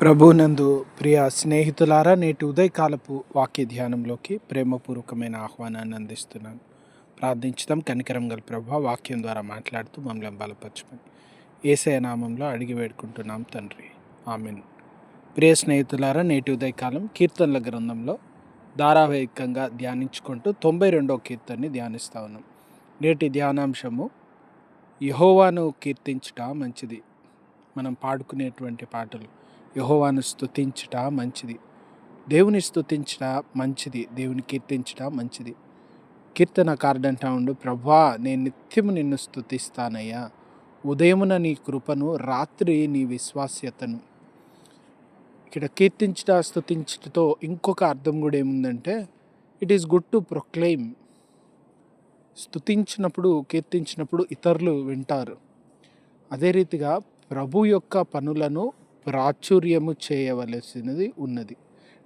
ప్రభునందు ప్రియ స్నేహితులారా, నేటి ఉదయకాలపు వాక్య ధ్యానంలోకి ప్రేమపూర్వకమైన ఆహ్వానాన్ని అందిస్తున్నాను. ప్రార్థించుదాం. కనికరం గల ప్రభువా, వాక్యం ద్వారా మాట్లాడుతూ మమ్మల్ని బలపరచమని యేసయ్య నామంలో అడిగి వేడుకుంటున్నాం తండ్రి, ఆమేన్. ప్రియ స్నేహితులారా, నేటి ఉదయకాలం కీర్తనల గ్రంథంలో ధారావాహికంగా ధ్యానించుకుంటూ 92వ కీర్తనని ధ్యానిస్తూ ఉన్నాం. నేటి ధ్యానాంశము యెహోవాను కీర్తించుట మంచిది. మనం పాడుకునేటువంటి పాటలు యెహోవాను స్తుతించుట మంచిది, దేవుని స్తుతించుట మంచిది, దేవుని కీర్తించుట మంచిది. కీర్తనకారుడు అంటా ఉండు, ప్రభువా నేను నిత్యము నిన్ను స్తుతిస్తానయ్యా, ఉదయమున నీ కృపను, రాత్రి నీ విశ్వాస్యతను. ఇక్కడ కీర్తించుట స్తుతించుటతో ఇంకొక అర్థం కూడా ఏముందంటే, it is good to proclaim. స్తుతించినప్పుడు, కీర్తించినప్పుడు ఇతరులు వింటారు. అదే రీతిగా ప్రభు యొక్క పనులను ప్రాచుర్యము చేయవలసినది ఉన్నది.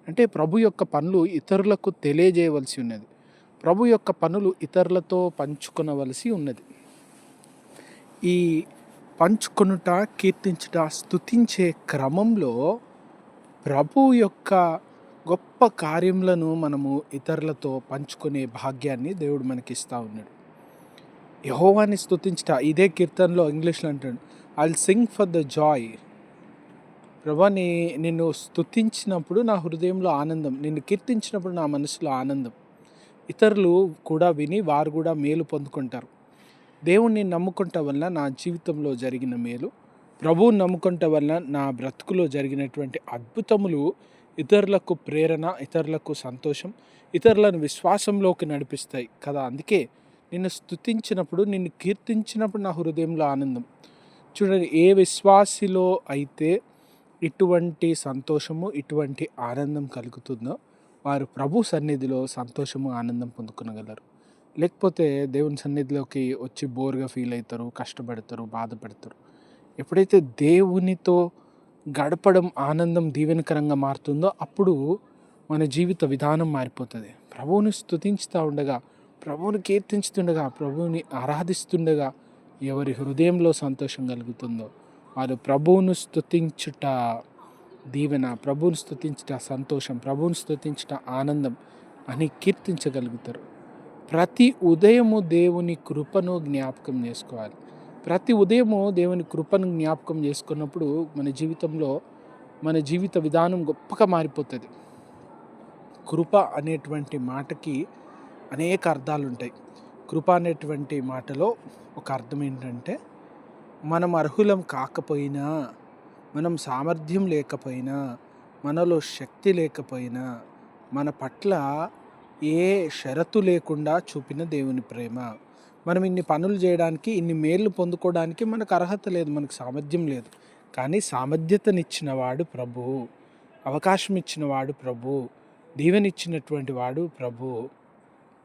అంటే ప్రభు యొక్క పనులు ఇతరులకు తెలియజేయవలసి ఉన్నది. ప్రభు యొక్క పనులు ఇతరులతో పంచుకొనవలసి ఉన్నది. ఈ పంచుకొనుట, కీర్తించుట, స్తుతించే క్రమంలో ప్రభు యొక్క గొప్ప కార్యములను మనము ఇతరులతో పంచుకునే భాగ్యాన్ని దేవుడు మనకి ఇస్తూ ఉన్నాడు. యెహోవాని స్తుతించుట, ఇదే కీర్తనలో ఇంగ్లీష్లో అంటాడు, I will sing for the Joy. ప్రభా, నిన్ను స్తుతించినప్పుడు నా హృదయంలో ఆనందం, నిన్ను కీర్తించినప్పుడు నా మనసులో ఆనందం. ఇతరులు కూడా విని వారు కూడా మేలు పొందుకుంటారు. దేవుణ్ణి నమ్ముకుంట వల్ల నా జీవితంలో జరిగిన మేలు, ప్రభువుని నమ్ముకుంట వల్ల నా బ్రతుకులో జరిగినటువంటి అద్భుతములు ఇతరులకు ప్రేరణ, ఇతరులకు సంతోషం, ఇతరులను విశ్వాసంలోకి నడిపిస్తాయి కదా. అందుకే నిన్ను స్తుతించినప్పుడు, నిన్ను కీర్తించినప్పుడు నా హృదయంలో ఆనందం. చూడండి, ఏ విశ్వాసిలో అయితే ఇటువంటి సంతోషము, ఇటువంటి ఆనందం కలుగుతుందో వారు ప్రభు సన్నిధిలో సంతోషము, ఆనందం పొందుకొనగలరు. లేకపోతే దేవుని సన్నిధిలోకి వచ్చి బోర్గా ఫీల్ అవుతారు, కష్టపడతారు, బాధపడతారు. ఎప్పుడైతే దేవునితో గడపడం ఆనందం, దీవెనకరంగా మారుతుందో అప్పుడు మన జీవిత విధానం మారిపోతుంది. ప్రభువుని స్తుతించుతూ ఉండగా, ప్రభువుని కీర్తించుతుండగా, ప్రభువుని ఆరాధిస్తుండగా ఎవరి హృదయంలో సంతోషం కలుగుతుందో వారు ప్రభువును స్తుతించుట దీవెన, ప్రభువుని స్తుతించుట సంతోషం, ప్రభువుని స్తుతించుట ఆనందం అని కీర్తించగలుగుతారు. ప్రతి ఉదయము దేవుని కృపను జ్ఞాపకం చేసుకోవాలి. ప్రతి ఉదయము దేవుని కృపను జ్ఞాపకం చేసుకున్నప్పుడు మన జీవితంలో, మన జీవిత విధానం గొప్పగా మారిపోతుంది. కృప అనేటువంటి మాటకి అనేక అర్థాలు ఉంటాయి. కృప అనేటువంటి మాటలో ఒక అర్థం ఏంటంటే, మనం అర్హులం కాకపోయినా, మనం సామర్థ్యం లేకపోయినా, మనలో శక్తి లేకపోయినా, మన పట్ల ఏ షరతు లేకుండా చూపిన దేవుని ప్రేమ. మనం ఇన్ని పనులు చేయడానికి, ఇన్ని మేళ్ళు పొందుకోవడానికి మనకు అర్హత లేదు, మనకు సామర్థ్యం లేదు. కానీ సామర్థ్యతనిచ్చిన వాడు ప్రభువు, అవకాశం ఇచ్చిన వాడు ప్రభువు, దీవెనిచ్చినటువంటి వాడు ప్రభువు.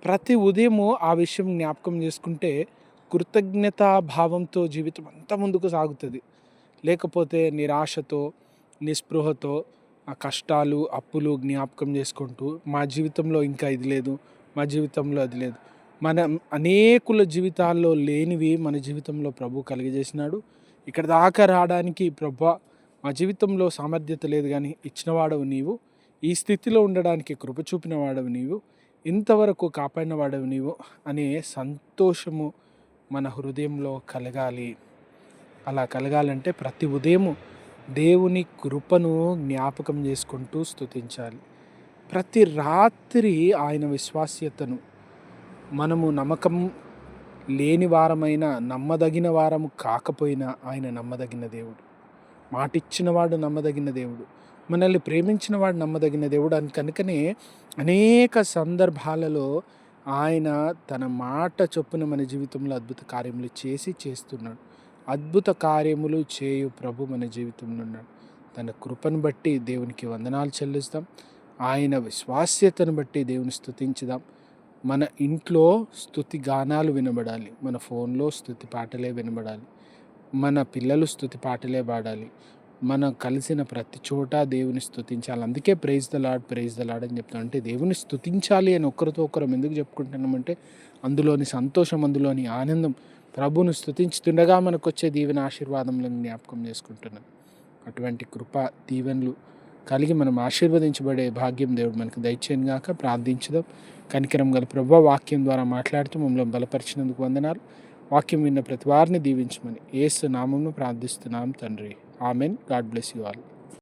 ప్రతి ఉదయము ఆ విషయం జ్ఞాపకం చేసుకుంటే కృతజ్ఞతాభావంతో జీవితం అంతా ముందుకు సాగుతుంది. లేకపోతే నిరాశతో, నిస్పృహతో, ఆ కష్టాలు, అప్పులు జ్ఞాపకం చేసుకుంటూ మా జీవితంలో ఇంకా ఇది లేదు, మా జీవితంలో అది లేదు. మనం అనేకుల జీవితాల్లో లేనివి మన జీవితంలో ప్రభు కలిగజేసినాడు. ఇక్కడ దాకా రావడానికి ప్రభువా మా జీవితంలో సామర్థ్యత లేదు, కానీ ఇచ్చినవాడవు నీవు, ఈ స్థితిలో ఉండడానికి కృప చూపిన వాడవు నీవు, ఇంతవరకు కాపాడిన వాడవు నీవు అనే సంతోషము మన హృదయంలో కలగాలి. అలా కలగాలంటే ప్రతి ఉదయము దేవుని కృపను జ్ఞాపకం చేసుకుంటూ స్తుతించాలి. ప్రతి రాత్రి ఆయన విశ్వాస్యతను, మనము నమ్మకం లేని వారమైనా, నమ్మదగిన వారము కాకపోయినా ఆయన నమ్మదగిన దేవుడు, మాటిచ్చినవాడు నమ్మదగిన దేవుడు, మనల్ని ప్రేమించిన వాడు నమ్మదగిన దేవుడు. కనుకనే అనేక సందర్భాలలో ఆయన తన మాట చొప్పున మన జీవితంలో అద్భుత కార్యములు చేస్తున్నాడు. అద్భుత కార్యములు చేయు ప్రభు మన జీవితంలో ఉన్నాడు. తన కృపను బట్టి దేవునికి వందనాలు చెల్లిస్తాం. ఆయన విశ్వాస్యతను బట్టి దేవుని స్తుతించుదాం. మన ఇంట్లో స్తుతి గానాలు వినబడాలి, మన ఫోన్లో స్తుతి పాటలే వినబడాలి, మన పిల్లలు స్తుతి పాటలే పాడాలి, మనం కలిసిన ప్రతి చోట దేవుని స్తుతించాలి. అందుకే praise the Lord, praise the Lord అని చెప్తాం. అంటే దేవుని స్తుతించాలి అని ఒకరితో ఒకరం ఎందుకు చెప్పుకుంటున్నామంటే అందులోని సంతోషం, అందులోని ఆనందం, ప్రభువును స్తుతించుతుండగా మనకు వచ్చే దీవెన ఆశీర్వాదములను జ్ఞాపకం చేసుకుంటున్నాం. అటువంటి కృప దీవెనలు కలిగి మనం ఆశీర్వదించబడే భాగ్యం దేవుడు మనకు దయచేయను గాక. ప్రార్థించుదాం. కనికరం గల ప్రభువా, వాక్యం ద్వారా మాట్లాడుతూ మమ్మల్ని బలపరిచినందుకు వందనాలు. వాక్యం విన్న ప్రతి వారిని దీవించమని యేసు నామమున ప్రార్థిస్తున్నాం తండ్రి. Amen. God bless you all.